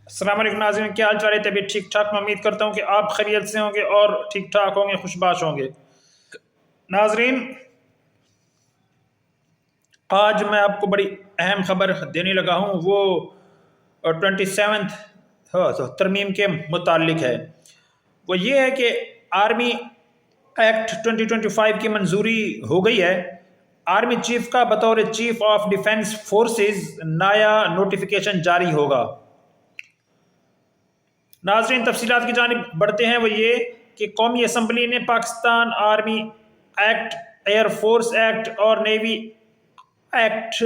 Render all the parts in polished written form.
السلام علیکم ناظرین، کیا حال چال ہے؟ طبیعت ٹھیک ٹھاک؟ میں امید کرتا ہوں کہ آپ خیریت سے ہوں گے اور ٹھیک ٹھاک ہوں گے، خوش باش ہوں گے۔ ناظرین، آج میں آپ کو بڑی اہم خبر دینے لگا ہوں، وہ 27 ترمیم کے متعلق ہے۔ وہ یہ ہے کہ آرمی ایکٹ 2025 کی منظوری ہو گئی ہے۔ آرمی چیف کا بطور چیف آف ڈیفنس فورسز نیا نوٹیفیکیشن جاری ہوگا۔ ناظرین، تفصیلات کی جانب بڑھتے ہیں۔ وہ یہ کہ قومی اسمبلی نے Pakistan army act, air force act اور نیوی ایکٹ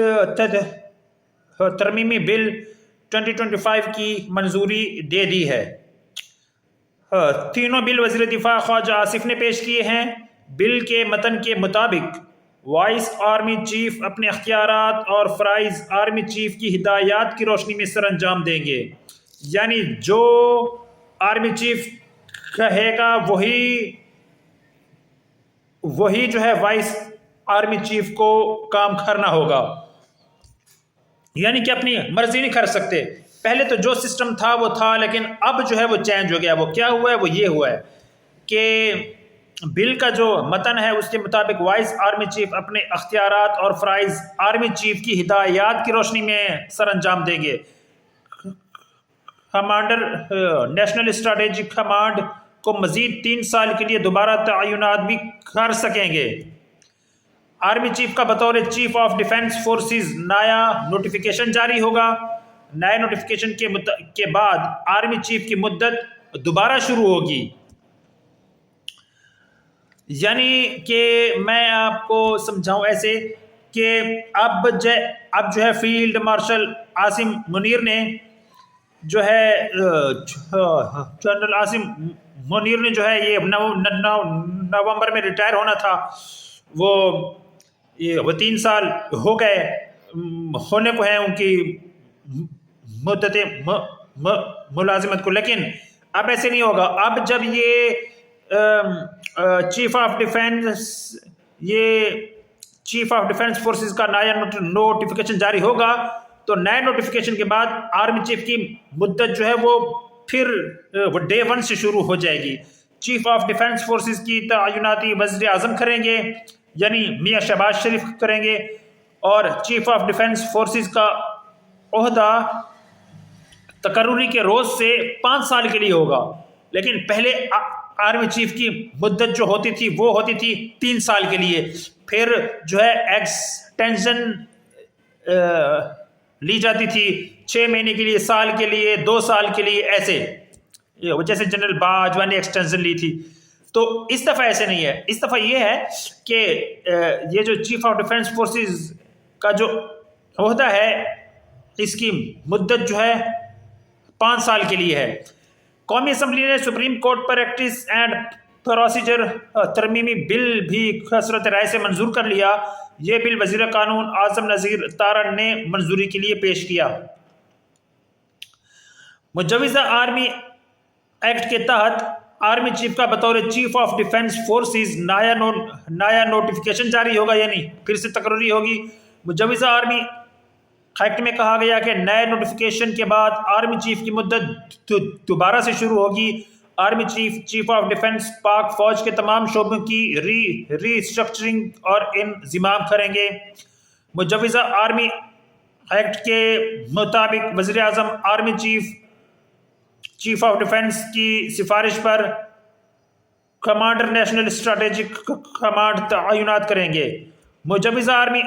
ترمیمی بل 2025 کی منظوری دے دی ہے۔ تینوں بل وزیر دفاع خواجہ آصف نے پیش کیے ہیں۔ بل کے متن کے مطابق وائس آرمی چیف اپنے اختیارات اور فرائض آرمی چیف کی ہدایات کی روشنی میں سر انجام دیں گے، یعنی جو آرمی چیف کہے گا وہی جو ہے وائس آرمی چیف کو کام کرنا ہوگا، یعنی کہ اپنی مرضی نہیں کر سکتے۔ پہلے تو جو سسٹم تھا وہ تھا، لیکن اب جو ہے وہ چینج ہو گیا۔ وہ کیا ہوا ہے؟ وہ یہ ہوا ہے کہ بل کا جو متن ہے اس کے مطابق وائس آرمی چیف اپنے اختیارات اور فرائض آرمی چیف کی ہدایات کی روشنی میں سر انجام دیں گے۔ کمانڈر نیشنل اسٹریٹجک کمانڈ کو مزید 3 سال کے لیے دوبارہ تعینات بھی کر سکیں گے۔ آرمی چیف کا بطور چیف آف ڈیفنس فورسز نیا نوٹیفیکیشن جاری ہوگا۔ نئے نوٹیفیکیشن کے بعد آرمی چیف کی مدت دوبارہ شروع ہوگی، یعنی کہ میں آپ کو سمجھاؤں ایسے کہ اب جو ہے فیلڈ مارشل عاصم منیر نے جو ہے جنرل عاصم منیر نے جو ہے یہ نومبر میں ریٹائر ہونا تھا۔ وہ 3 سال ہو گئے ہونے کو ہیں ان کی مدت ملازمت کو، لیکن اب ایسے نہیں ہوگا۔ اب جب یہ چیف آف ڈیفنس فورسز کا نیا نوٹیفیکیشن جاری ہوگا تو نئے نوٹیفیکیشن کے بعد آرمی چیف کی مدت جو ہے وہ پھر ڈے 1 سے شروع ہو جائے گی۔ چیف آف ڈیفنس فورسز کی تعیناتی وزیر اعظم کریں گے، یعنی میاں شہباز شریف کریں گے، اور چیف آف ڈیفنس فورسز کا عہدہ تقرری کے روز سے 5 سال کے لیے ہوگا، لیکن پہلے آرمی چیف کی مدت جو ہوتی تھی وہ ہوتی تھی 3 سال کے لیے، پھر جو ہے ایکسٹینشن لی جاتی تھی 6 مہینے کے لیے، سال کے لیے، 2 سال کے لیے، ایسے جیسے جنرل باجوہ نے ایکسٹینشن لی تھی۔ تو اس دفعہ ایسے نہیں ہے۔ اس دفعہ یہ ہے کہ یہ جو چیف آف ڈیفنس فورسز کا جو عہدہ ہے اس کی مدت جو ہے 5 سال کے لیے ہے۔ قومی اسمبلی نے supreme court practice and procedure ترمیمی بل بھی کثرت رائے سے منظور کر لیا۔ یہ بل وزیر قانون اعظم نذیر تارڑ نے منظوری کے لیے پیش کیا۔ مجوزہ آرمی ایکٹ کے تحت آرمی چیف کا بطور چیف آف ڈیفنس فورسز نیا نوٹیفیکیشن جاری ہوگا، یعنی پھر سے تقرری ہوگی۔ مجوزہ آرمی ایکٹ میں کہا گیا کہ نئے نوٹیفیکیشن کے بعد آرمی چیف کی مدت دوبارہ سے شروع ہوگی۔ آرمی چیف آف ڈیفنس پاک فوج کے تمام شعبوں کی ری اسٹرکچرنگ اور انضمام کریں گے۔ مجوزہ آرمی ایکٹ کے مطابق وزیر اعظم آرمی چیف آف ڈیفنس کی سفارش پر کمانڈر نیشنل اسٹریٹجک کمانڈ تعینات کریں گے۔ مجوزہ آرمی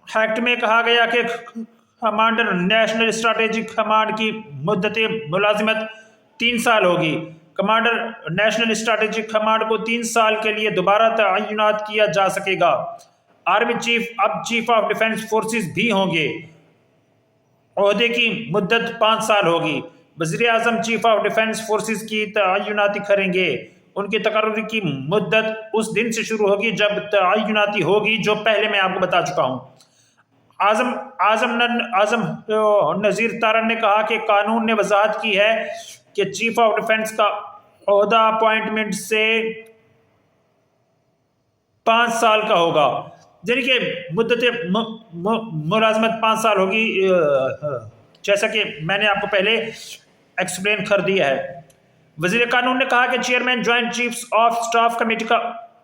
ایکٹ میں کہا گیا کہ کمانڈر نیشنل اسٹریٹجک کمانڈ کی مدت ملازمت 3 سال ہوگی۔ کمانڈر نیشنل اسٹریٹجک کمانڈ کو 3 سال کے لیے دوبارہ تعینات کیا جا سکے گا۔ آرمی چیف اب چیف آف ڈیفنس فورسز بھی ہوں گے۔ عہدے کی مدت 5 سال ہوگی۔ وزیر اعظم چیف آف ڈیفنس فورسز کی تعیناتی کریں گے۔ ان کی تقرری کی مدت اس دن سے شروع ہوگی جب تعیناتی ہوگی، جو پہلے میں آپ کو بتا چکا ہوں۔ اعظم نذیر تارڑ نے کہا کہ قانون نے وضاحت کی ہے کہ چیف آف ڈیفنس کا عہدہ اپوائنٹمنٹ سے 5 سال کا ہوگا، یعنی کہ مدت ملازمت 5 سال ہوگی جیسا کہ میں نے آپ کو پہلے ایکسپلین کر دیا ہے۔ وزیر قانون نے کہا کہ chairman joint chiefs of staff committee کا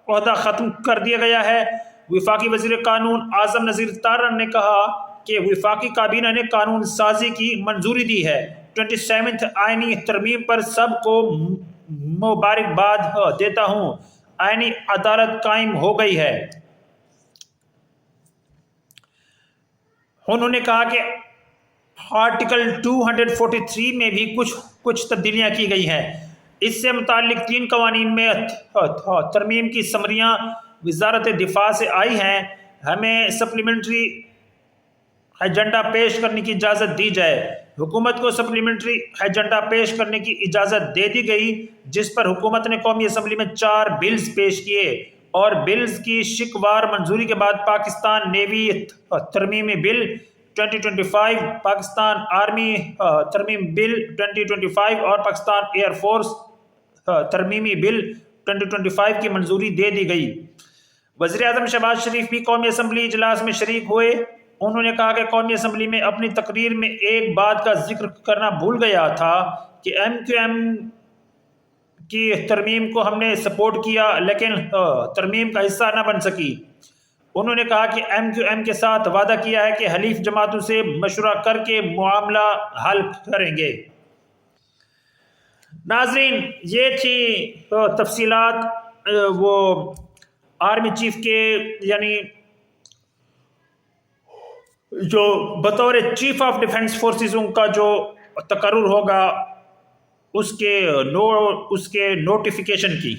عہدہ ختم کر دیا گیا ہے۔ وفاقی وزیر قانون اعظم نذیر تارڑ نے کہا کہ وفاقی کابینہ نے قانون سازی کی منظوری دی ہے۔ 27 آئینی ترمیم پر سب کو مبارکباد دیتا ہوں۔ آئینی عدالت قائم ہو گئی ہے۔ انہوں نے کہا کہ آرٹیکل 243 میں بھی کچھ تبدیلیاں کی گئی ہیں۔ اس سے متعلق 3 قوانین میں ترمیم کی سمریاں وزارت دفاع سے آئی ہیں۔ ہمیں سپلیمنٹری ایجنڈا پیش کرنے کی اجازت دی جائے۔ حکومت کو سپلیمنٹری ایجنڈا پیش کرنے کی اجازت دے دی گئی، جس پر حکومت نے قومی اسمبلی میں 4 بلز پیش کیے اور بلز کی شکوار منظوری کے بعد پاکستان نیوی ترمیمی بل 2025، پاکستان آرمی ترمیم بل 2025 اور پاکستان ایئر فورس ترمیمی بل 2025 کی منظوری دے دی گئی۔ وزیر اعظم شہباز شریف بھی قومی اسمبلی اجلاس میں شریک ہوئے۔ انہوں نے کہا کہ قومی اسمبلی میں اپنی تقریر میں ایک بات کا ذکر کرنا بھول گیا تھا کہ MQM کی ترمیم کو ہم نے سپورٹ کیا لیکن ترمیم کا حصہ نہ بن سکی۔ انہوں نے کہا کہ MQM کے ساتھ وعدہ کیا ہے کہ حلیف جماعتوں سے مشورہ کر کے معاملہ حل کریں گے۔ ناظرین، یہ تھی تفصیلات وہ آرمی چیف کے یعنی جو بطور چیف آف ڈیفنس فورسز کا جو تقرر ہوگا اس کے نوٹیفیکیشن کی۔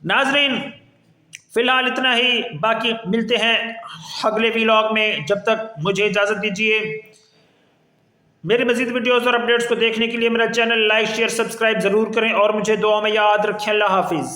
ناظرین، فی الحال اتنا ہی، باقی ملتے ہیں اگلے ویلاگ میں۔ جب تک مجھے اجازت دیجیے۔ میری مزید ویڈیوز اور اپڈیٹس کو دیکھنے کے لیے میرا چینل لائک، شیئر، سبسکرائب ضرور کریں اور مجھے دعا میں یاد رکھیں۔ اللہ حافظ۔